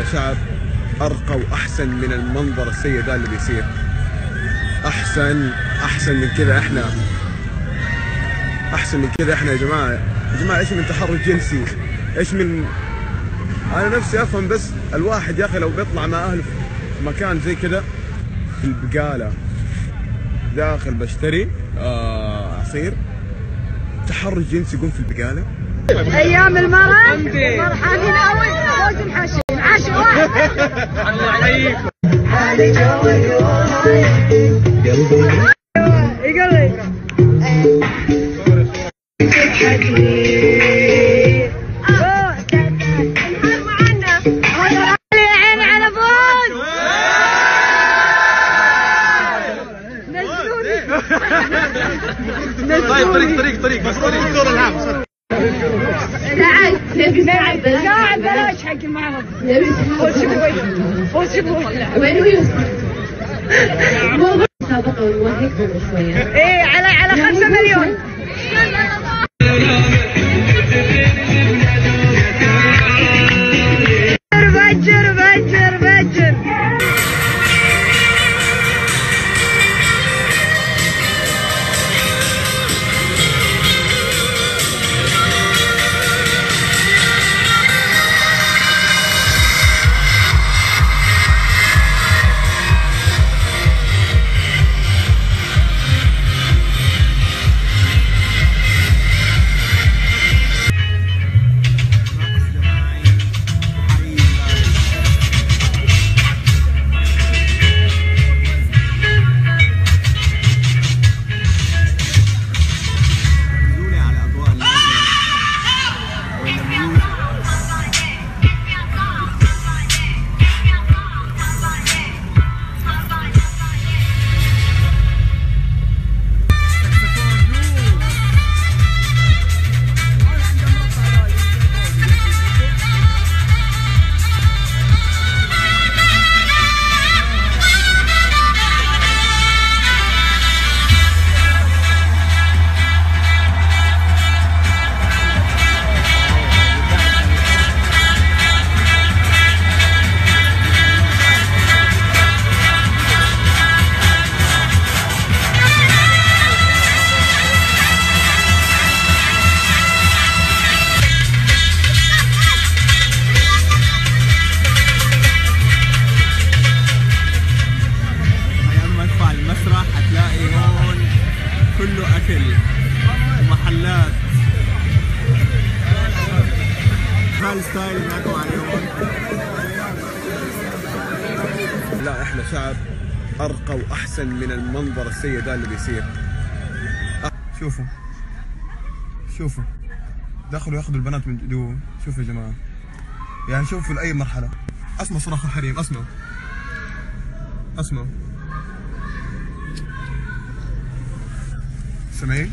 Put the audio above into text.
شعب أرقى وأحسن من المنظر السيء ذا اللي بيصير. أحسن من كذا إحنا، أحسن من كذا إحنا يا جماعة. يا جماعة إيش من تحرش جنسي؟ إيش من، أنا نفسي أفهم. بس الواحد يا أخي لو بيطلع مع أهله في مكان زي كذا، في البقالة داخل بشتري عصير، تحرش جنسي يقوم في البقالة. ايام المرض فرحانين قوي، فوز محاشين عاشي واحد. الله عليك. طيب طريق بس الدور العام. قاعد بلاش حق المعرض. فوز شبوي مسابقة ونوهق شوية. ايه على 5 مليون. بجر هتلاقي هون كله أكل ومحلات. هذا الستايل اللي معكم عليهم. لا احنا شعب أرقى وأحسن من المنظر السيء ذا اللي بيصير. شوفوا دخلوا ياخذوا البنات من جوا. شوفوا يا جماعة، يعني شوفوا لأي مرحلة. اسمعوا صراخ الحريم، اسمعوا سامعين؟